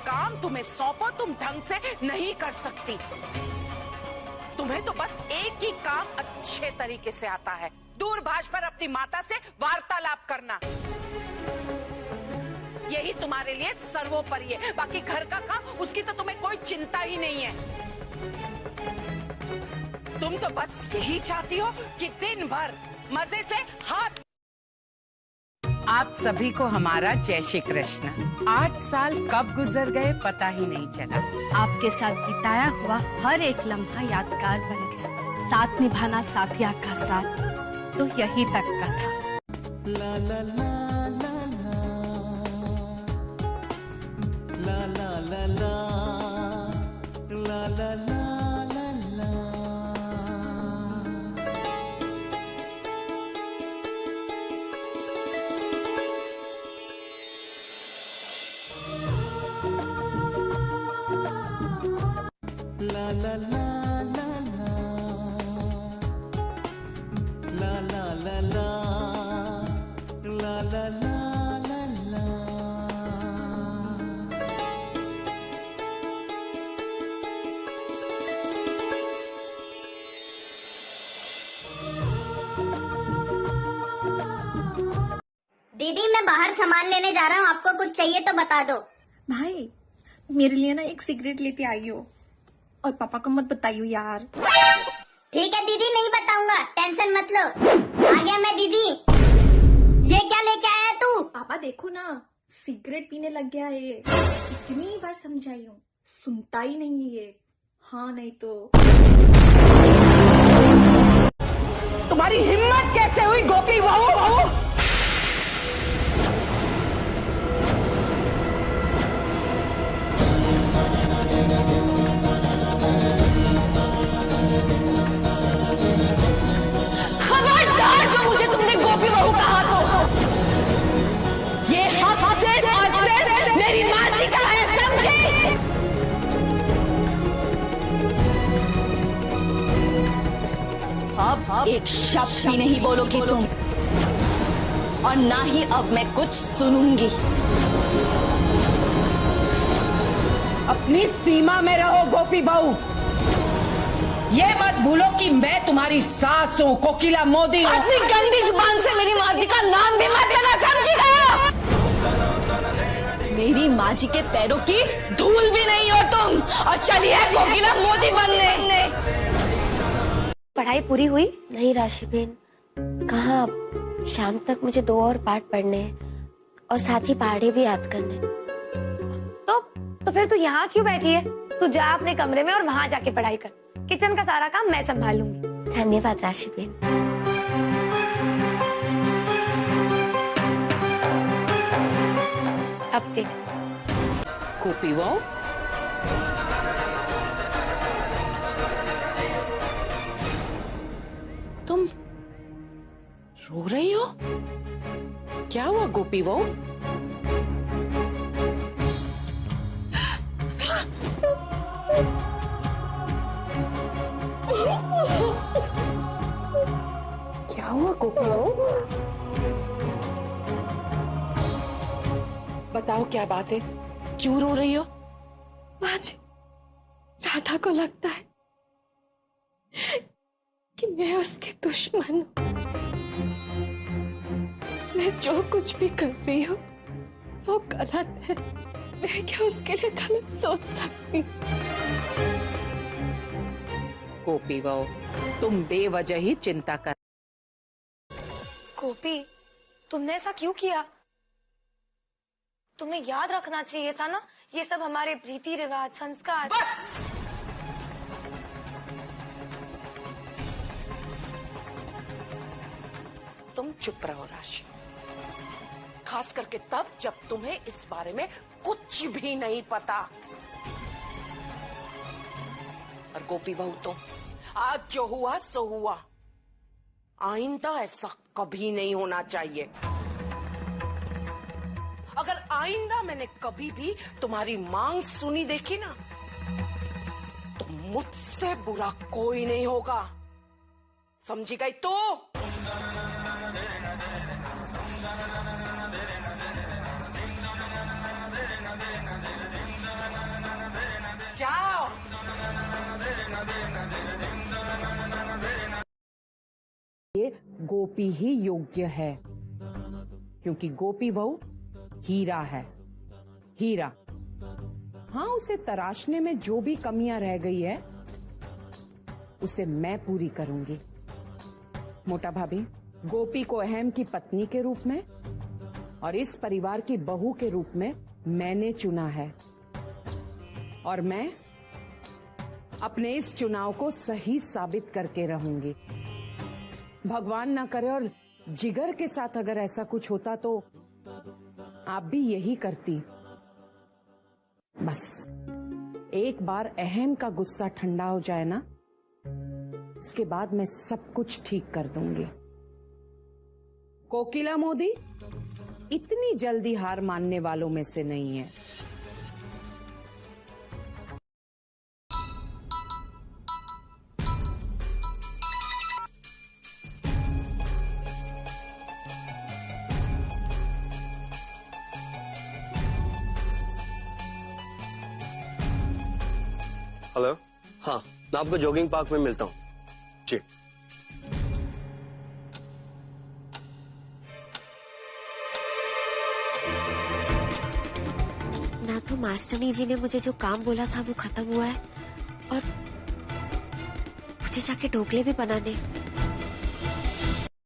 काम तुम्हें सौंपो तुम ढंग से नहीं कर सकती। तुम्हें तो बस एक ही काम अच्छे तरीके से आता है, दूरभाष पर अपनी माता से वार्तालाप करना। यही तुम्हारे लिए सर्वोपरि है। बाकी घर का काम, उसकी तो तुम्हें कोई चिंता ही नहीं है। तुम तो बस यही चाहती हो कि दिन भर मजे से हाथ। आप सभी को हमारा जय श्री कृष्ण। 8 साल कब गुजर गए पता ही नहीं चला। आपके साथ बिताया हुआ हर एक लम्हा यादगार बन गया। साथ निभाना साथिया का साथ तो यही तक का था। ला ला ला ला ला ला ला ला ला ला ला। La la la la la la la la la la la la la। दीदी मैं बाहर सामान लेने जा रहा हूँ, आपको कुछ चाहिए तो बता दो। भाई मेरे लिए ना एक सिगरेट लेते आई हो और पापा को मत बताइयो यार। ठीक है दीदी, नहीं बताऊंगा, टेंशन मत लो। आ गया मैं दीदी। ये क्या लेके आया तू? पापा देखो ना, सिगरेट पीने लग गया है। इतनी बार समझाई हूँ, सुनता ही नहीं है ये। हाँ नहीं तो तुम्हारी हिम्मत कैसे हुई गोपी बहू? खबरदार जो मुझे तुमने गोपी बहू कहा तो ये हक सिर्फ और सिर्फ मेरी माँ जी का है, समझे? अब एक शब्द भी नहीं बोलोगी तुम, और ना ही अब मैं कुछ सुनूंगी। अपनी सीमा में रहो गोपी बहू। ये मत भूलो कि मैं तुम्हारी सास हूँ, कोकिला मोदी हूँ। अपनी गंदी जुबान से मेरी माँ जी का नाम भी मत लेना, समझी गए? मेरी माँ जी के पैरों की धूल भी नहीं हो तुम, और चलिए कोकिला मोदी बनने। पढ़ाई पूरी हुई? नहीं राशि बहन, कहाँ, शाम तक मुझे 2 और पाठ पढ़ने हैं और साथ ही पहाड़े भी याद करने। तो फिर तू यहाँ क्यों बैठी है? तू जा अपने कमरे में और वहाँ जाके पढ़ाई कर। किचन का सारा काम मैं संभाल लूंगी। धन्यवाद राशि बहन। अब देख गोपी बहू, तुम रो रही हो? क्या हुआ गोपी बहू? क्या हुआ गोपी बहू? बताओ क्या बात है, क्यों रो रही हो? आज राधा को लगता है कि मैं उसकी दुश्मन हूँ। मैं जो कुछ भी कर रही हूँ वो गलत है। मैं क्या उसके लिए गलत सोच सकती? गोपी बहू, तुम बेवजह ही चिंता कर। गोपी, तुमने ऐसा क्यों किया? तुम्हें याद रखना चाहिए था ना, ये सब हमारे रीति रिवाज संस्कार। बस! तुम चुप रहो राशि, खास करके तब जब तुम्हें इस बारे में कुछ भी नहीं पता। और गोपी बहू, तो आज जो हुआ सो हुआ, आइंदा ऐसा कभी नहीं होना चाहिए। अगर आइंदा मैंने कभी भी तुम्हारी मांग सुनी देखी ना, तो मुझसे बुरा कोई नहीं होगा, समझी गई? तो गोपी ही योग्य है, क्योंकि गोपी बहू हीरा है, हीरा। हाँ, उसे तराशने में जो भी कमियां रह गई है उसे मैं पूरी करूंगी। मोटा भाभी, गोपी को अहम की पत्नी के रूप में और इस परिवार की बहू के रूप में मैंने चुना है, और मैं अपने इस चुनाव को सही साबित करके रहूंगी। भगवान ना करे और जिगर के साथ अगर ऐसा कुछ होता तो आप भी यही करती। बस एक बार अहम का गुस्सा ठंडा हो जाए ना, उसके बाद मैं सब कुछ ठीक कर दूंगी। कोकिला मोदी इतनी जल्दी हार मानने वालों में से नहीं है। हेलो, हाँ, मैं आपको जॉगिंग पार्क में मिलता हूँ जी। ना तो मास्टरनी जी ने मुझे जो काम बोला था वो खत्म हुआ है, और मुझे जाके ढोकले भी बनाने।